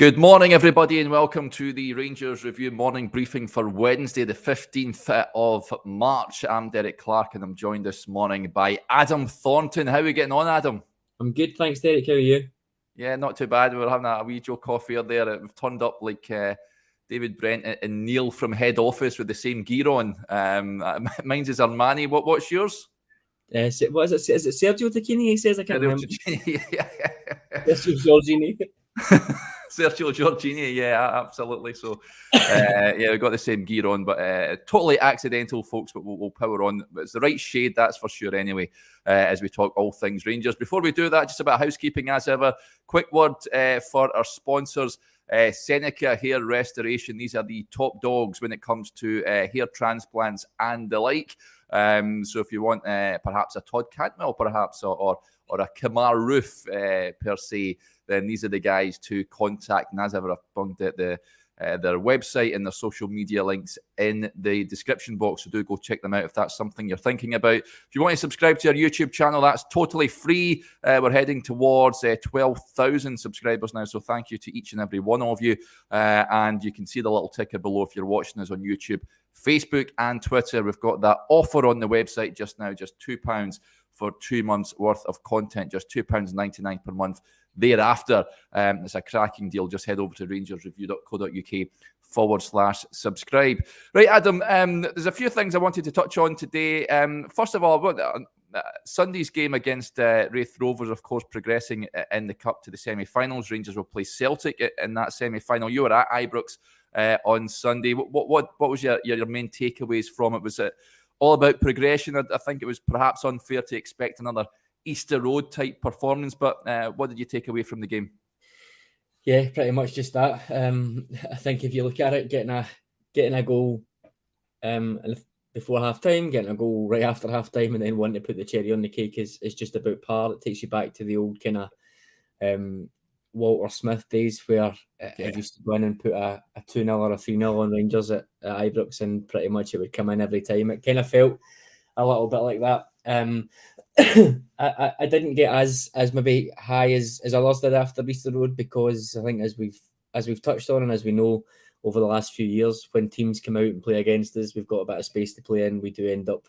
Good morning, everybody, and welcome to the Rangers Review morning briefing for Wednesday, the 15th of March. I'm Derek Clark, and I'm joined this morning by Adam Thornton. How are we getting on, Adam? I'm good, thanks, Derek. How are you? Yeah, not too bad. We were having a wee Joe coffee there. We've turned up like David Brent and Neil from head office with the same gear on. Mine's is Armani. What's yours? What is it? Is it Sergio Tacchini? He says, I can't remember. Sergio Giorgini. Sergio Giorgini, yeah, absolutely. So, yeah, we've got the same gear on, but totally accidental, folks, but we'll power on. But it's the right shade, that's for sure, anyway, as we talk all things Rangers. Before we do that, just a bit of housekeeping as ever. Quick word for our sponsors. Seneca Hair Restoration. These are the top dogs when it comes to hair transplants and the like. So if you want perhaps a Todd Cantwell, perhaps, or a Kamar Roof per se, then these are the guys to contact. And as ever, I've bumped at their website and their social media links in the description box. So do go check them out if that's something you're thinking about. If you want to subscribe to our YouTube channel, that's totally free. We're heading towards 12,000 subscribers now. So thank you to each and every one of you. And you can see the little ticker below if you're watching us on YouTube, Facebook and Twitter. We've got that offer on the website just now, just £2 for 2 months worth of content, just £2.99 per month. Thereafter, it's a cracking deal. Just head over to rangersreview.co.uk/subscribe. Right, Adam, there's a few things I wanted to touch on today. First of all, Sunday's game against Raith Rovers, of course, progressing in the Cup to the semi-finals. Rangers will play Celtic in that semi-final. You were at Ibrox on Sunday. What was your main takeaways from it? Was it all about progression? I think it was perhaps unfair to expect another Easter Road type performance, but what did you take away from the game? Yeah, pretty much just that. I think if you look at it, getting a goal before half time, getting a goal right after half time, and then wanting to put the cherry on the cake is just about par. It takes you back to the old kind of Walter Smith days where it used to go in and put a 2-0 or a 3-0 on Rangers at Ibrox, and pretty much it would come in every time. It kind of felt a little bit like that. I didn't get as maybe high as others did after Easter Road, because I think as we've touched on and as we know over the last few years, when teams come out and play against us, we've got a bit of space to play in. We do end up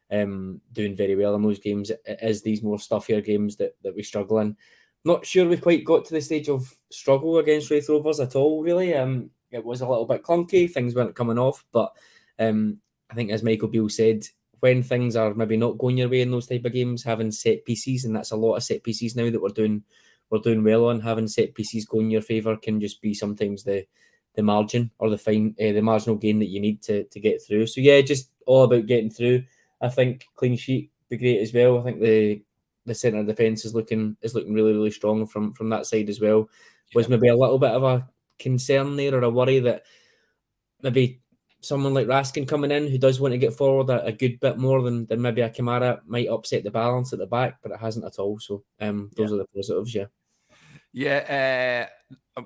doing very well in those games. It is these more stuffier games that we struggle in. Not sure we quite got to the stage of struggle against Raith Rovers at all, really. It was a little bit clunky. Things weren't coming off, but I think, as Michael Beale said, when things are maybe not going your way in those type of games, having set pieces, and that's a lot of set pieces now that we're doing well on, having set pieces go in your favour can just be sometimes the margin or the marginal gain that you need to get through. So yeah, just all about getting through. I think clean sheet be great as well. I think the centre of defence is looking really, really strong from that side as well. Was maybe a little bit of a concern there, or a worry that maybe someone like Raskin coming in who does want to get forward a good bit more than maybe a Kamara might upset the balance at the back, but it hasn't at all. So those are the positives, yeah. Yeah,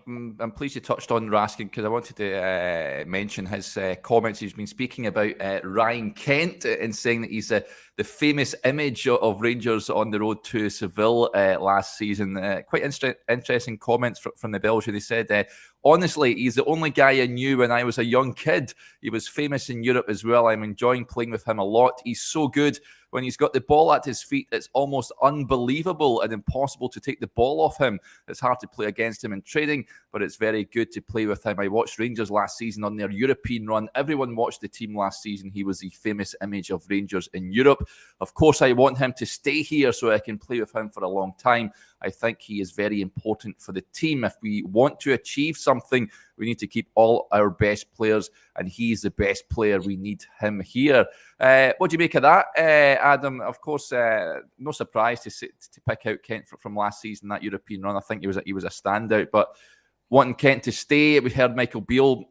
I'm pleased you touched on Raskin, because I wanted to mention his comments. He's been speaking about Ryan Kent and saying that he's the famous image of Rangers on the road to Seville last season. Quite interesting comments from the Belgian. He said, honestly, he's the only guy I knew when I was a young kid. He was famous in Europe as well. I'm enjoying playing with him a lot. He's so good. When he's got the ball at his feet, it's almost unbelievable and impossible to take the ball off him. It's hard to play against him in training, but it's very good to play with him. I watched Rangers last season on their European run. Everyone watched the team last season. He was the famous image of Rangers in Europe. Of course, I want him to stay here so I can play with him for a long time. I think he is very important for the team. If we want to achieve something, we need to keep all our best players, and he's the best player. We need him here. What do you make of that, Adam? Of course, no surprise to pick out Kent from last season, that European run. I think he was a standout, but wanting Kent to stay, we heard Michael Beale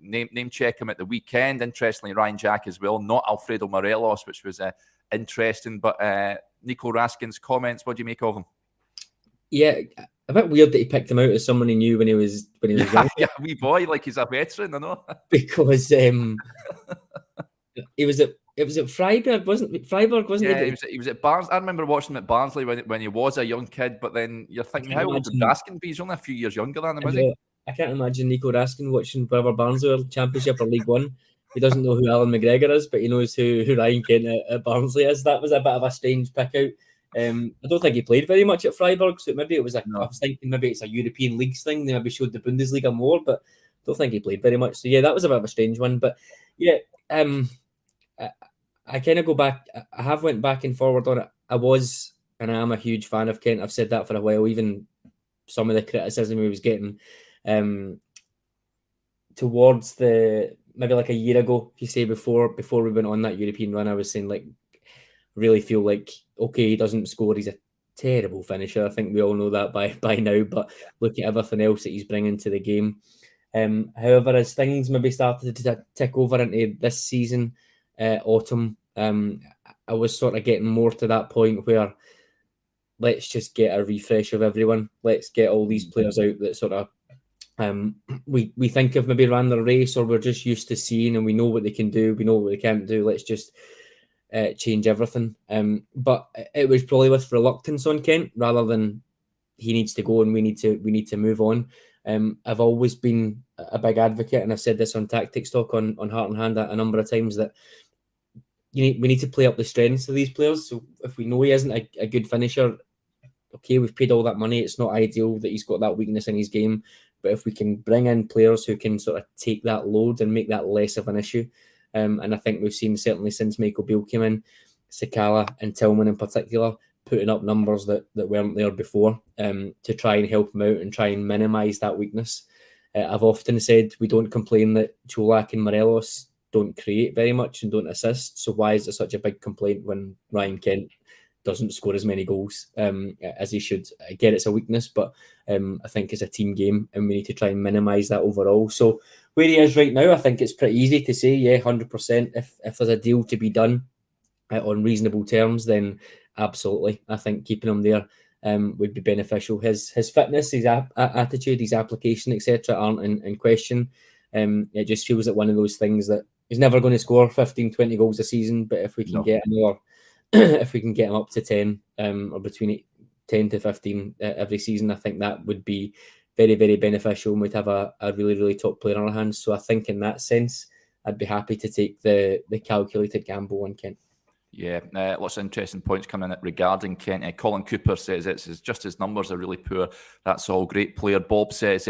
name check him at the weekend. Interestingly, Ryan Jack as well, not Alfredo Morelos, which was interesting. But Nico Raskin's comments, what do you make of him? Yeah, a bit weird that he picked him out as someone he knew when he was young. Yeah, wee boy, like he's a veteran, I know. Because he was it was at Freiburg, wasn't it? Freiburg, wasn't Yeah, it? he was at Barnes. I remember watching him at Barnsley when he was a young kid. But then you're I thinking, can't how old would imagine. Raskin be? He's only a few years younger than him, I is he? know. I can't imagine Nico Raskin watching whatever Barnsley or Championship or League One. He doesn't know who Alan McGregor is, but he knows who Ryan Kent at Barnsley is. That was a bit of a strange pick out. I don't think he played very much at Freiburg, so maybe it was I No. was thinking maybe it's a European leagues thing. They maybe showed the Bundesliga more, but I don't think he played very much. So yeah, that was a bit of a strange one. But yeah, I kind of go back. I have went back and forward on it. I was and I am a huge fan of Kent. I've said that for a while. Even some of the criticism he was getting towards the maybe like a year ago, if you say before we went on that European run, I was saying like really feel like okay, he doesn't score, he's a terrible finisher. I think we all know that by now, but look at everything else that he's bringing to the game. However, as things maybe started to tick over into this season, autumn, I was sort of getting more to that point where let's just get a refresh of everyone. Let's get all these players out that sort of we think of maybe ran their race or we're just used to seeing and we know what they can do, we know what they can't do. Let's just change everything. But it was probably with reluctance on Kent rather than he needs to go and we need to move on. I've always been a big advocate, and I've said this on Tactics Talk on Heart and Hand a number of times, that we need to play up the strengths of these players. So if we know he isn't a good finisher, okay, we've paid all that money. It's not ideal that he's got that weakness in his game. But if we can bring in players who can sort of take that load and make that less of an issue, and I think we've seen certainly since Michael Beale came in, Sakala and Tillman in particular, putting up numbers that weren't there before to try and help him out and try and minimise that weakness. I've often said we don't complain that Cholak and Morelos don't create very much and don't assist. So why is it such a big complaint when Ryan Kent doesn't score as many goals as he should? I get it's a weakness, but I think it's a team game and we need to try and minimise that overall. So where he is right now, I think it's pretty easy to say, yeah, 100%. If there's a deal to be done on reasonable terms, then absolutely. I think keeping him there would be beneficial. His fitness, his attitude, his application, etc. aren't in question. It just feels like one of those things that he's never going to score 15, 20 goals a season, but if we can get another if we can get him up to 10 or between 10 to 15 every season, I think that would be very, very beneficial and we'd have a really, really top player on our hands. So I think in that sense, I'd be happy to take the calculated gamble on Kent. Yeah, lots of interesting points coming in regarding Kent. Colin Cooper says it's just his numbers are really poor. That's all. Great player. Bob says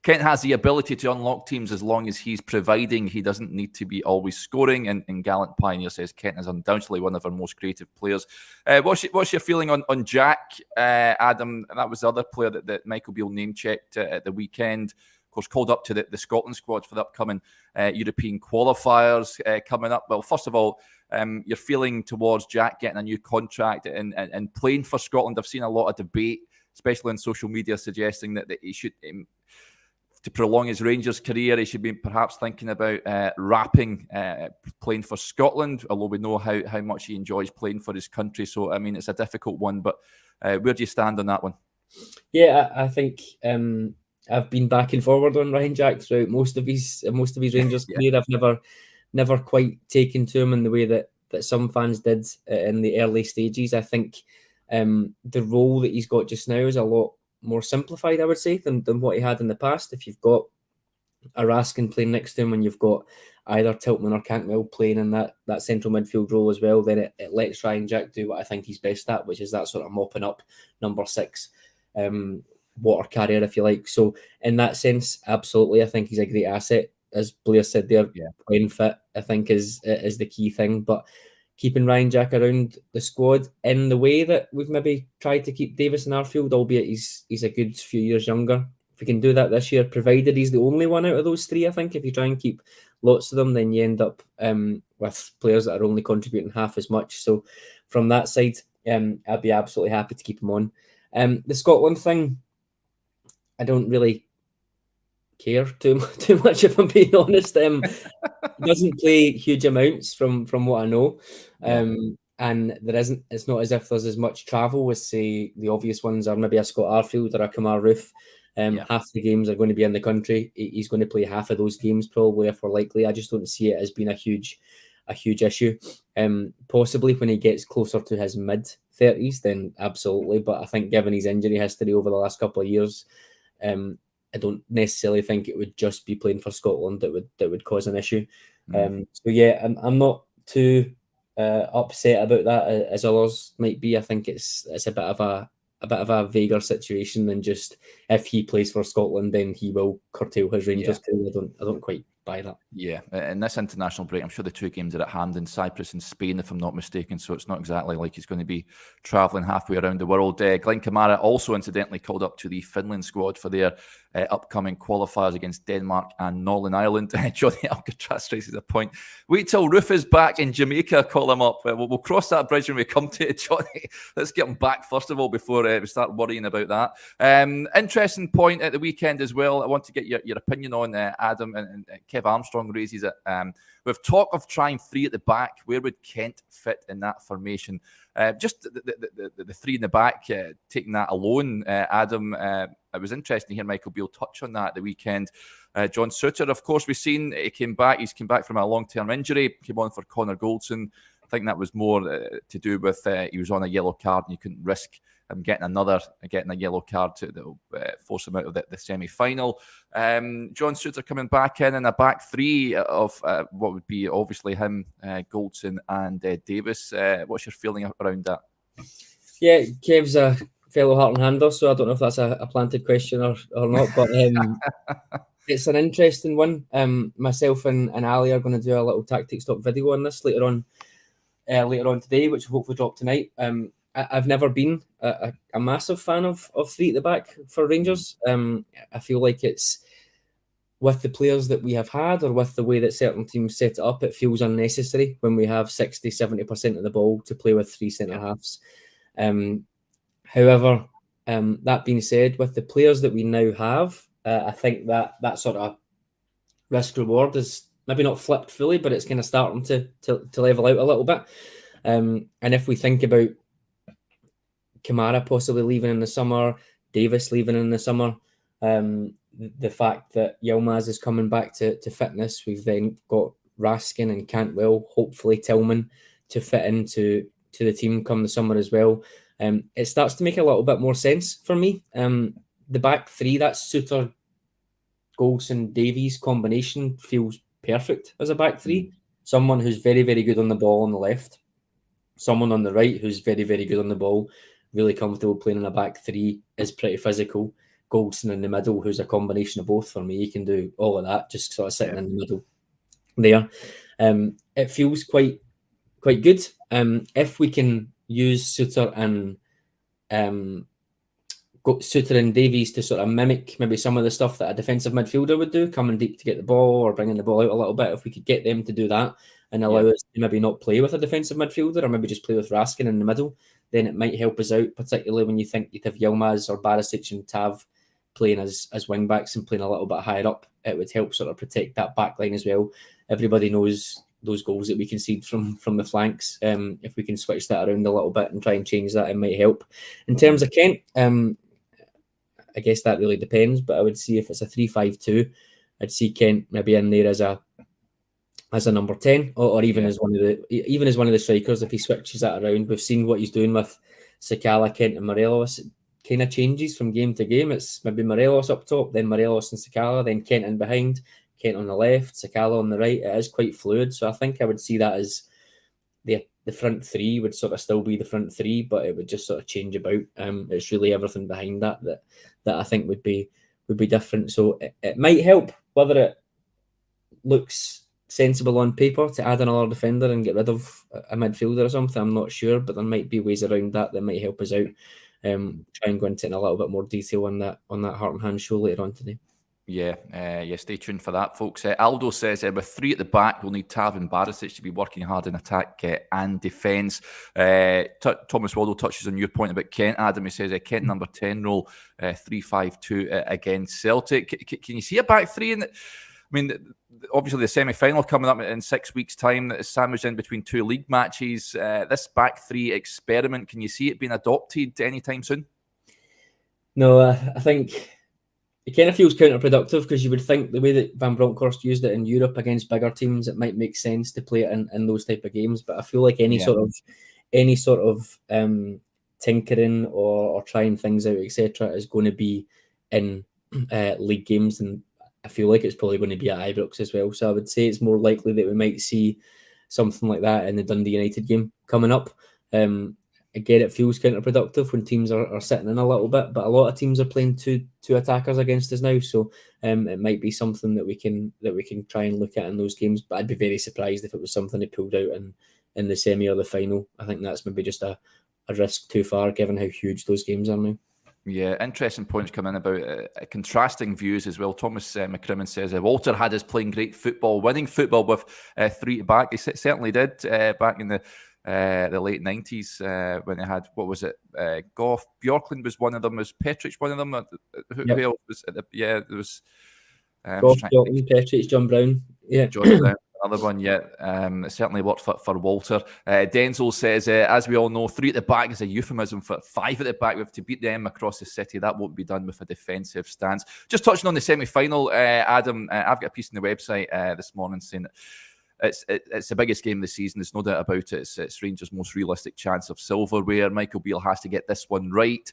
Kent has the ability to unlock teams as long as he's providing. He doesn't need to be always scoring. And Gallant Pioneer says Kent is undoubtedly one of our most creative players. What's your feeling on Jack, Adam? That was the other player that Michael Beale name-checked at the weekend. Of course, called up to the Scotland squad for the upcoming European qualifiers coming up. Well, first of all, your feeling towards Jack getting a new contract and playing for Scotland. I've seen a lot of debate, especially on social media, suggesting that he should, to prolong his Rangers career, he should be perhaps thinking about wrapping playing for Scotland, although we know how much he enjoys playing for his country. So, I mean, it's a difficult one, but where do you stand on that one? Yeah, I think I've been back and forward on Ryan Jack throughout most of his Rangers career. I've never quite taken to him in the way that some fans did in the early stages. I think the role that he's got just now is a lot more simplified, I would say, than what he had in the past. If you've got a Raskin playing next to him and you've got either Tiltman or Cantwell playing in that central midfield role as well, then it lets Ryan Jack do what I think he's best at, which is that sort of mopping up number 6 water carrier, if you like. So in that sense, absolutely, I think he's a great asset. As Blair said there, playing fit, I think, is the key thing. But keeping Ryan Jack around the squad in the way that we've maybe tried to keep Davis in Arfield, albeit he's a good few years younger. If we can do that this year, provided he's the only one out of those 3, I think if you try and keep lots of them, then you end up with players that are only contributing half as much. So from that side, I'd be absolutely happy to keep him on. The Scotland thing, I don't really care too much, if I'm being honest. He doesn't play huge amounts from what I know, and it's not as if there's as much travel as, say, the obvious ones are maybe a Scott Arfield or a Kamar Roof. Half the games are going to be in the country. He's going to play half of those games probably, if we're likely. I just don't see it as being a huge a huge issue. Possibly when he gets closer to his mid-30s, then absolutely. But I think given his injury history over the last couple of years, I don't necessarily think it would just be playing for Scotland that would cause an issue. So yeah, I'm not too upset about that as others might be. I think it's a bit of a vaguer situation than just if he plays for Scotland, then he will curtail his Rangers career. I don't quite buy that. Yeah, in this international break, I'm sure the two games are at hand in Cyprus and Spain, if I'm not mistaken. So it's not exactly like he's going to be travelling halfway around the world. Glenn Kamara also incidentally called up to the Finland squad for their upcoming qualifiers against Denmark and Northern Ireland. Johnny Alcatraz raises a point. Wait till Roof is back in Jamaica, call him up. We'll cross that bridge when we come to it, Johnny. Let's get him back first of all before we start worrying about that. Interesting point at the weekend as well. I want to get your opinion on Adam and Kev Armstrong raises it. With talk of trying three at the back, where would Kent fit in that formation? Just the three in the back, taking that alone, Adam, it was interesting to hear Michael Beale touch on that at the weekend. John Souttar, of course, we've seen he came back. He's come back from a long-term injury, came on for Connor Goldson. I think that was more to do with he was on a yellow card and you couldn't risk him getting a yellow card that will force him out of the semi-final. John Souttar coming back in a back three of what would be obviously him, Goldson and Davis. What's your feeling around that? Yeah, Kev's a fellow Heart and Hander, so I don't know if that's a planted question or not, but it's an interesting one. Myself and Ali are going to do a little tactics talk video on this later on today, which will hopefully drop tonight. I've never been a massive fan of three at the back for Rangers. I feel like it's with the players that we have had or with the way that certain teams set it up, it feels unnecessary when we have 60-70% of the ball to play with three centre-halves. However, that being said, with the players that we now have, I think that sort of risk-reward is maybe not flipped fully, but it's kind of starting to level out a little bit. And if we think about Kamara possibly leaving in the summer, Davis leaving in the summer, the fact that Yilmaz is coming back to fitness, we've then got Raskin and Cantwell, hopefully Tillman, to fit into the team come the summer as well. It starts to make a little bit more sense for me. The back three, that Souttar, Goldson, Davies combination feels perfect as a back three. Someone who's very, very good on the ball on the left, someone on the right who's very, very good on the ball, really comfortable playing in a back three, is pretty physical. Goldson in the middle, who's a combination of both for me. He can do all of that, just sort of sitting in the middle there. It feels quite good. If we can use Souttar and Davies to sort of mimic maybe some of the stuff that a defensive midfielder would do, coming deep to get the ball or bringing the ball out a little bit, if we could get them to do that and allow us to maybe not play with a defensive midfielder or maybe just play with Raskin in the middle, then it might help us out, particularly when you think you'd have Yilmaz or Barisic and Tav playing as wing backs and playing a little bit higher up. It would help sort of protect that back line as well. Everybody knows those goals that we concede from the flanks. If we can switch that around a little bit and try and change that, it might help. In terms of Kent, I guess that really depends, but I would see if it's a 3-5-2, I'd see Kent maybe in there as a number 10 or even as one of the strikers if he switches that around. We've seen what he's doing with Sakala, Kent and Morelos. It kind of changes from game to game. It's maybe Morelos up top, then Morelos and Sakala, then Kent in behind, Kent on the left, Sakala on the right. It is quite fluid, so I think I would see that as the front three would sort of still be the front three, but it would just sort of change about. It's really everything behind that I think would be different. So it might help. Whether it looks sensible on paper to add another defender and get rid of a midfielder or something, I'm not sure, but there might be ways around that might help us out. Try and go into it in a little bit more detail on that Heart and Hand show later on today. Yeah, stay tuned for that, folks. Aldo says with three at the back, we'll need Tav and Barisic to be working hard in attack and defence. Thomas Waddle touches on your point about Kent. Adam, he says Kent number 10 role, 3-5-2 against Celtic. Can you see a back three in it? I mean, obviously the semi-final coming up in 6 weeks' time that is sandwiched in between two league matches. This back three experiment, can you see it being adopted anytime soon? No, I think It kind of feels counterproductive because you would think the way that Van Bronckhorst used it in Europe against bigger teams, it might make sense to play it in those type of games. But I feel like any sort of tinkering or trying things out, etc., is going to be in league games, and I feel like it's probably going to be at Ibrox as well. So I would say it's more likely that we might see something like that in the Dundee United game coming up. Again, it feels counterproductive when teams are sitting in a little bit, but a lot of teams are playing two attackers against us now, so it might be something that we can try and look at in those games. But I'd be very surprised if it was something they pulled out in the semi or the final. I think that's maybe just a risk too far, given how huge those games are now. Yeah, interesting points coming in about contrasting views as well. Thomas McCrimmon says Walter had us playing great football, winning football with 3 back. He certainly did back in the late 90s when they had, what was it? Goff, Bjorklund was one of them. Was Petric one of them? Who else was it? Yeah, there was Goff, Bjorklund, Petric, John Brown. Yeah, John Brown. Another one, yeah. It certainly worked for Walter. Denzel says, as we all know, 3 at the back is a euphemism for 5 at the back. We have to beat them across the city. That won't be done with a defensive stance. Just touching on the semi-final, Adam, I've got a piece on the website this morning saying that it's the biggest game of the season. There's no doubt about it. It's Rangers' most realistic chance of silverware. Michael Beale has to get this one right.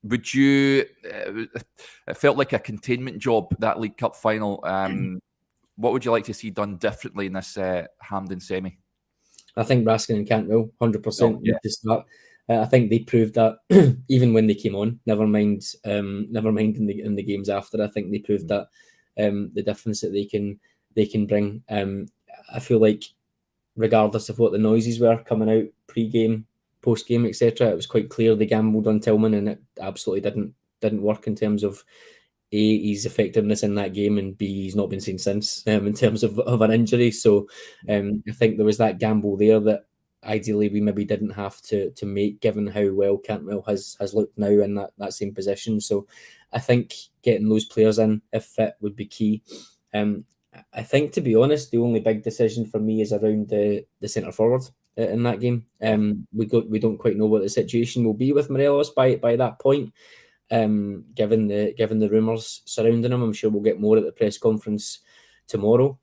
Would you... it felt like a containment job, that League Cup final. What would you like to see done differently in this Hampden semi? I think Raskin and Cantwell 100% need to start. I think they proved that even when they came on. Never mind in the games after. I think they proved that the difference that they can bring. I feel like regardless of what the noises were coming out pre-game, post-game, etc., it was quite clear they gambled on Tillman, and it absolutely didn't work in terms of A, his effectiveness in that game, and B, he's not been seen since in terms of an injury. So I think there was that gamble there that ideally we maybe didn't have to make, given how well Cantwell has looked now in that same position. So I think getting those players in, if fit, would be key. I think, to be honest, the only big decision for me is around the centre forward in that game. We don't quite know what the situation will be with Morelos by that point. Given the rumours surrounding him, I'm sure we'll get more at the press conference tomorrow.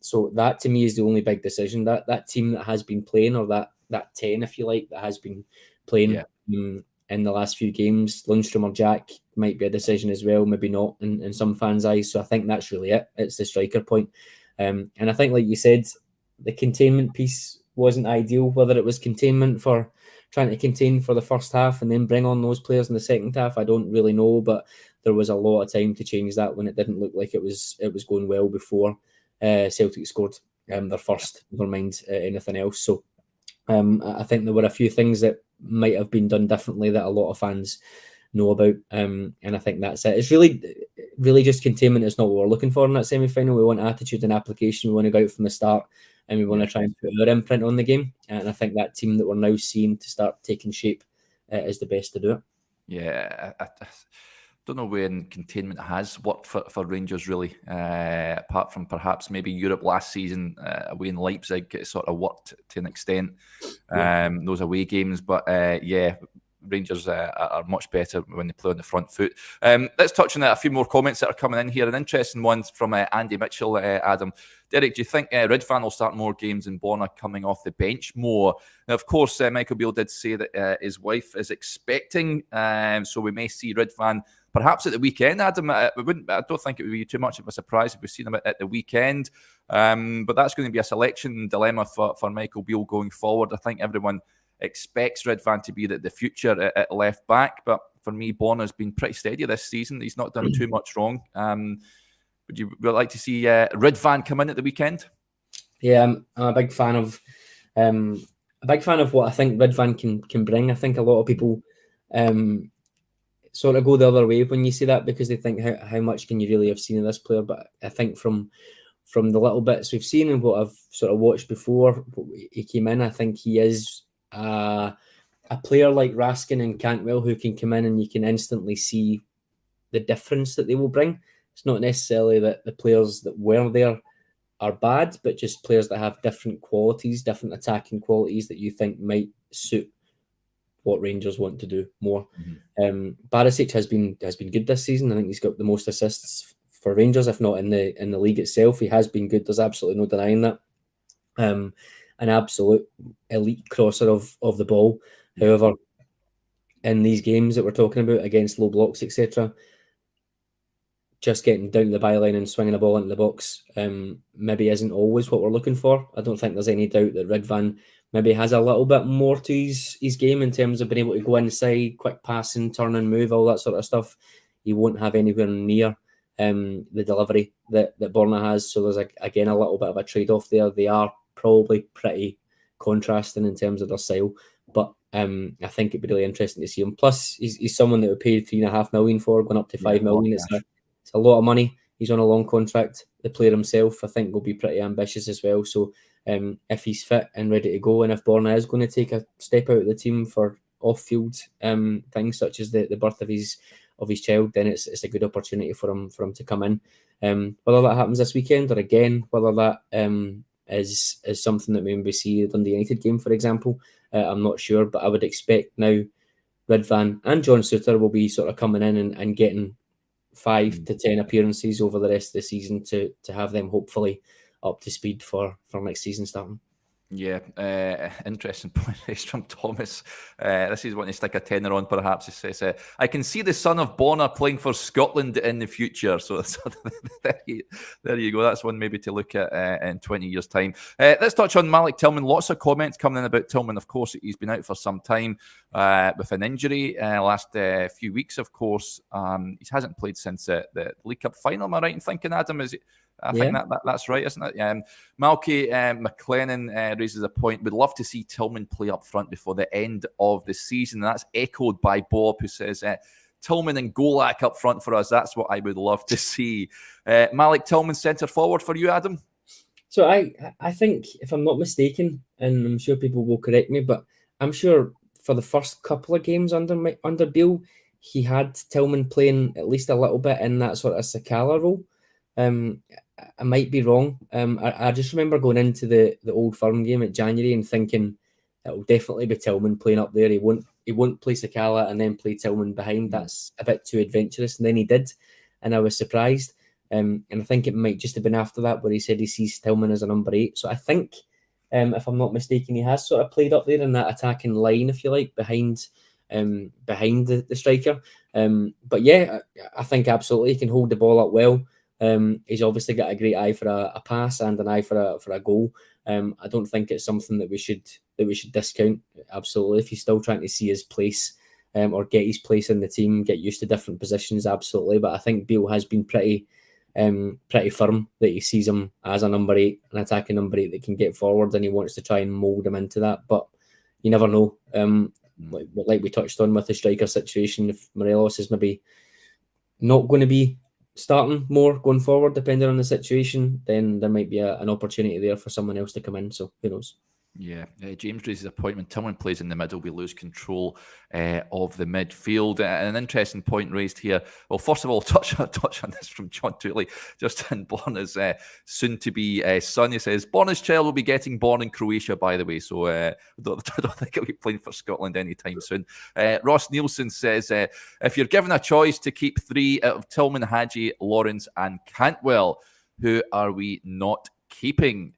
So that to me is the only big decision. That team that has been playing, or that 10, if you like, that has been playing in the last few games, Lundstrom or Jack, might be a decision as well, maybe not in some fans' eyes. So I think that's really it. It's the striker point. And I think, like you said, the containment piece wasn't ideal, whether it was containment for trying to contain for the first half and then bring on those players in the second half, I don't really know, but there was a lot of time to change that when it didn't look like it was going well before Celtic scored their first, never mind anything else. So I think there were a few things that might have been done differently that a lot of fans know about, and I think that's it. It's really just containment is not what we're looking for in that semi-final. We want attitude and application. We want to go out from the start, and we want to try and put our imprint on the game. And I think that team that we're now seeing to start taking shape is the best to do it. Yeah, I don't know when containment has worked for Rangers, really, apart from perhaps maybe Europe last season away in Leipzig. It sort of worked to an extent, those away games. But Rangers are much better when they play on the front foot. Let's touch on a few more comments that are coming in here. An interesting one from Andy Mitchell, Adam. Derek, do you think Ridvan will start more games and Bonner coming off the bench more? Now, of course, Michael Beale did say that his wife is expecting, so we may see Ridvan perhaps at the weekend. Adam, I don't think it would be too much of a surprise if we've seen him at the weekend. But that's going to be a selection dilemma for Michael Beale going forward. I think everyone expects Ridvan to be the future at left back, but for me, Bonner's been pretty steady this season. He's not done too much wrong. Would you like to see Ridvan come in at the weekend? Yeah, I'm a big fan of what I think Ridvan can bring. I think a lot of people sort of go the other way when you see that, because they think how much can you really have seen of this player. But I think from the little bits we've seen and what I've sort of watched before he came in, I think he is a player like Raskin and Cantwell who can come in and you can instantly see the difference that they will bring. It's not necessarily that the players that were there are bad, but just players that have different qualities, different attacking qualities that you think might suit what Rangers want to do more. Barisic has been good this season. I think he's got the most assists for Rangers, if not in the league itself. He has been good. There's absolutely no denying that. An absolute elite crosser of the ball. However, in these games that we're talking about against low blocks, etc., just getting down to the byline and swinging a ball into the box maybe isn't always what we're looking for. I don't think there's any doubt that Ridvan maybe has a little bit more to his game in terms of being able to go inside, quick passing, turn and move, all that sort of stuff. He won't have anywhere near the delivery that Borna has. So there's, again, a little bit of a trade-off there. They are probably pretty contrasting in terms of their style. But I think it'd be really interesting to see him. Plus, he's someone that we paid $3.5 million for, going up to $5 million. It's a lot of money. He's on a long contract. The player himself, I think, will be pretty ambitious as well. So if he's fit and ready to go, and if Borna is going to take a step out of the team for off-field things such as the birth of his child, then it's a good opportunity for him to come in. Whether that happens this weekend or again, whether that is something that we maybe see the Dundee United game, for example, I'm not sure. But I would expect now Ridvan and John Souttar will be sort of coming in and getting 5 to 10 appearances over the rest of the season to have them hopefully up to speed for next season starting. Yeah, interesting point from Thomas. This is wanting to stick a tenner on, perhaps. He says, I can see the son of Borna playing for Scotland in the future. So there you go. That's one maybe to look at in 20 years' time. Let's touch on Malik Tillman. Lots of comments coming in about Tillman. Of course, he's been out for some time with an injury. Last few weeks, of course. He hasn't played since the League Cup final. Am I right in thinking, Adam? Is it? I think that's right, isn't it? Malky McLennan raises a point. Would love to see Tillman play up front before the end of the season. And that's echoed by Bob, who says Tillman and Golak up front for us. That's what I would love to see. Malik Tillman centre forward for you, Adam? So I think, if I'm not mistaken, and I'm sure people will correct me, but I'm sure for the first couple of games under Beale, he had Tillman playing at least a little bit in that sort of Sakala role. I might be wrong. I just remember going into the Old Firm game at January and thinking it will definitely be Tillman playing up there. He won't play Sakala and then play Tillman behind. That's a bit too adventurous. And then he did, and I was surprised. And I think it might just have been after that where he said he sees Tillman as a number 8. So I think, if I'm not mistaken, he has sort of played up there in that attacking line, if you like, behind the striker. But yeah, I think absolutely he can hold the ball up well. He's obviously got a great eye for a pass and an eye for a goal. I don't think it's something that we should discount. Absolutely, if he's still trying to see his place or get his place in the team, get used to different positions, absolutely. But I think Beale has been pretty firm that he sees him as a number 8, an attacking number 8 that can get forward, and he wants to try and mould him into that. But you never know. Like we touched on with the striker situation, if Morelos is maybe not going to be starting more going forward, depending on the situation, then there might be an opportunity there for someone else to come in. So who knows? Yeah, James raises a point. When Tillman plays in the middle, we lose control of the midfield. An interesting point raised here. Well, first of all, touch on this from John Tootley, just in Borna's soon-to-be son. He says, Borna's child will be getting born in Croatia, by the way, so I don't think he'll be playing for Scotland anytime soon. Ross Nielsen says, if you're given a choice to keep 3 out of Tillman, Hadji, Lawrence and Cantwell, who are we not keeping?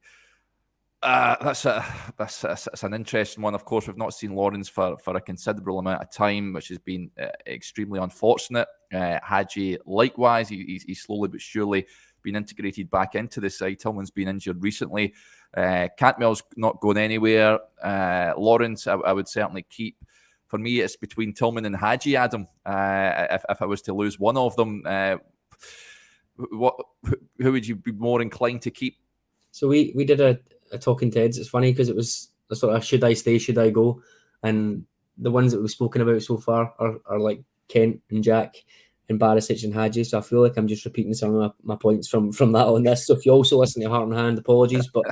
That's an interesting one. Of course, we've not seen Lawrence for a considerable amount of time, which has been extremely unfortunate. Hadji, likewise, he's slowly but surely been integrated back into the side. Tillman's been injured recently. Cantwell's not going anywhere. Lawrence, I would certainly keep. For me, it's between Tillman and Hadji, Adam. If I was to lose one of them, who would you be more inclined to keep? So we did a Talking Teds. It's funny because it was a sort of should I stay, should I go? And the ones that we've spoken about so far are like Kent and Jack and Barisic and Hadji. So I feel like I'm just repeating some of my points from that on this. So if you also listen to Heart and Hand, apologies, but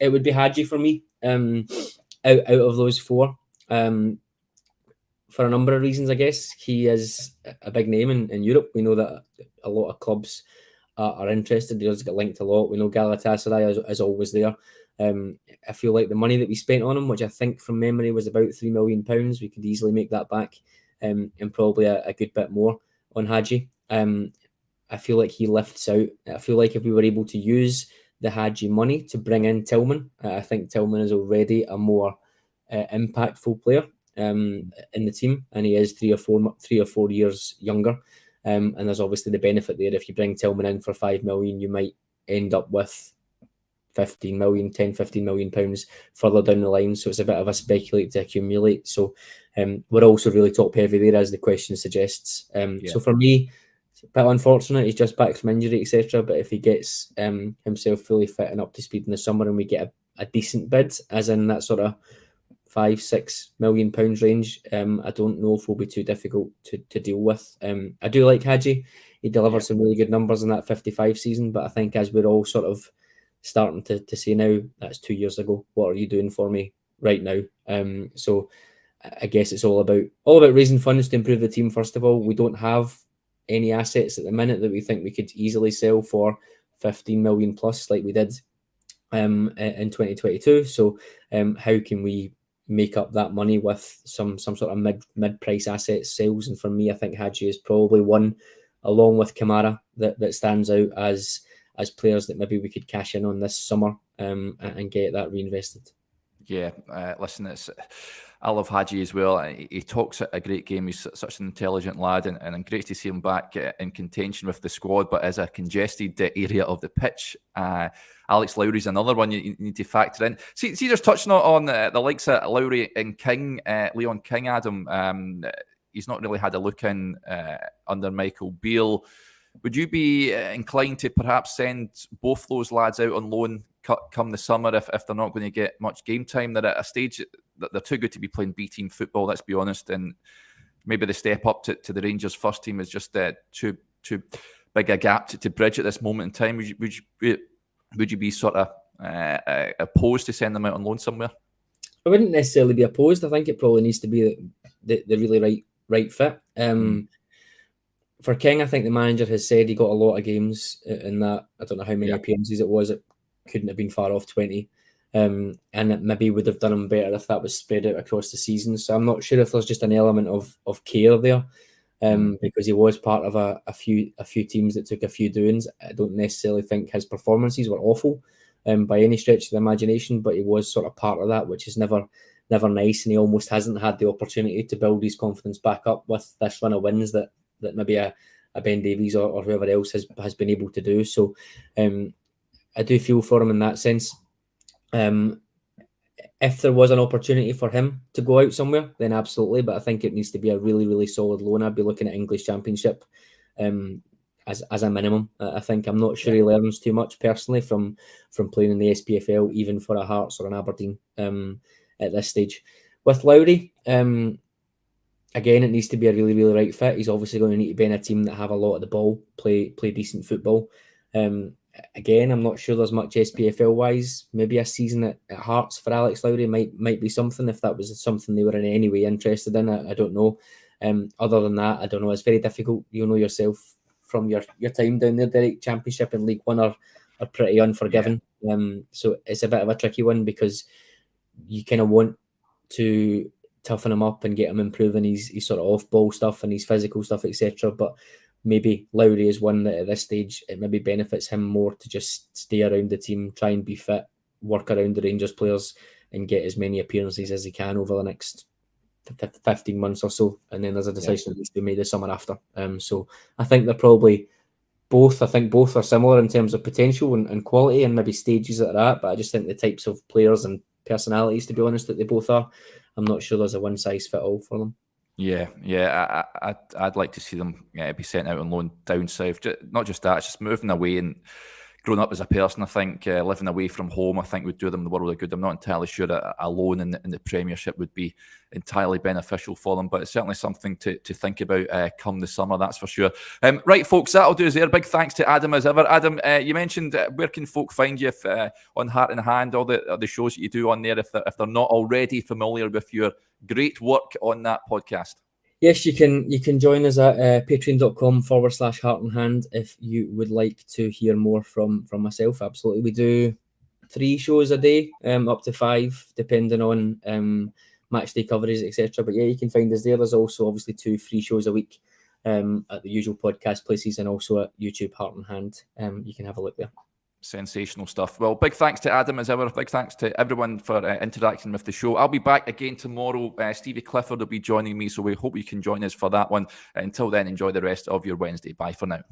it would be Hadji for me out of those 4. For a number of reasons, I guess. He is a big name in Europe. We know that a lot of clubs are interested. He does get linked a lot. We know Galatasaray is always there. I feel like the money that we spent on him, which I think from memory was about £3 million, we could easily make that back, and probably a good bit more on Hadji. I feel like he lifts out. I feel like if we were able to use the Hadji money to bring in Tillman, I think Tillman is already a more impactful player in the team, and he is 3 or 4 years younger. And there's obviously the benefit there. If you bring Tillman in for £5 million, you might end up with 15 million pounds further down the line. So it's a bit of a speculate to accumulate. So we're also really top heavy there, as the question suggests. So for me, it's a bit unfortunate. He's just back from injury, etc. But if he gets himself fully fit and up to speed in the summer, and we get a decent bid, as in that sort of £5-6 million range, I don't know if it will be too difficult to deal with. I do like Hadji. He delivered some really good numbers in that 55 season, but I think as we're all sort of starting to say now, that's 2 years ago. What are you doing for me right now? So I guess it's all about raising funds to improve the team. First of all, we don't have any assets at the minute that we think we could easily sell for 15 million plus, like we did in 2022. So how can we make up that money with some sort of mid price asset sales? And for me, I think Hadji is probably one, along with Kamara, that stands out as players that maybe we could cash in on this summer and get that reinvested. Yeah, listen, I love Hadji as well. He talks a great game. He's such an intelligent lad, and great to see him back in contention with the squad, but as a congested area of the pitch. Alex Lowry's another one you need to factor in. See just touching on the likes of Lowry and King, Leon King, Adam. He's not really had a look in under Michael Beale. Would you be inclined to perhaps send both those lads out on loan come the summer if they're not going to get much game time? They're at a stage that they're too good to be playing B-team football, let's be honest, and maybe the step up to the Rangers first team is just too big a gap to bridge at this moment in time. Would you be sort of opposed to send them out on loan somewhere? I wouldn't necessarily be opposed. I think it probably needs to be the really right fit. For King, I think the manager has said he got a lot of games in that. I don't know how many appearances it was. It couldn't have been far off 20. And it maybe would have done him better if that was spread out across the season. So I'm not sure if there's just an element of care there, because he was part of a few teams that took a few doings. I don't necessarily think his performances were awful by any stretch of the imagination, but he was sort of part of that, which is never nice. And he almost hasn't had the opportunity to build his confidence back up with this run of wins that maybe a Ben Davies or whoever else has been able to do. So I do feel for him in that sense. If there was an opportunity for him to go out somewhere, then absolutely. But I think it needs to be a really, really solid loan. I'd be looking at English Championship as a minimum. I think I'm not sure he learns too much personally from playing in the SPFL, even for a Hearts or an Aberdeen at this stage. With Lowry, again, it needs to be a really, really right fit. He's obviously going to need to be in a team that have a lot of the ball, play decent football. Again, I'm not sure there's much SPFL-wise. Maybe a season at Hearts for Alex Lowry might be something, if that was something they were in any way interested in. I don't know. Other than that, I don't know. It's very difficult. You know yourself from your time down there, Derek. Championship and League One are pretty unforgiving. So it's a bit of a tricky one, because you kind of want to toughen him up and get him improving his sort of off-ball stuff and his physical stuff, etc. But maybe Lowry is one that at this stage it maybe benefits him more to just stay around the team, try and be fit, work around the Rangers players, and get as many appearances as he can over the next 15 months or so. And then there's a decision that needs to be made the summer after. So I think they're probably both. I think both are similar in terms of potential and quality and maybe stages that they're at. But I just think the types of players and personalities, to be honest, that they both are, I'm not sure there's a one-size-fit-all for them. Yeah. I'd like to see them be sent out on loan down south. Not just that, it's just moving away and growing up as a person. I think living away from home, I think would do them the world of good. I'm not entirely sure that a loan in the Premiership would be entirely beneficial for them, but it's certainly something to think about come the summer, that's for sure. Right, folks, that'll do us there. Big thanks to Adam as ever. Adam, you mentioned where can folk find you on Heart in Hand, all the shows that you do on there, if they're not already familiar with your great work on that podcast? Yes, you can join us at patreon.com/Heart and Hand if you would like to hear more from myself. Absolutely. We do 3 shows a day, up to 5, depending on match day coverage, etc. But yeah, you can find us there. There's also obviously 2 free shows a week at the usual podcast places and also at YouTube Heart and Hand. You can have a look there. Sensational stuff. Well, big thanks to Adam as ever. Big thanks to everyone for interacting with the show. I'll be back again tomorrow. Stevie Clifford will be joining me, so we hope you can join us for that one. Until then, enjoy the rest of your Wednesday. Bye for now.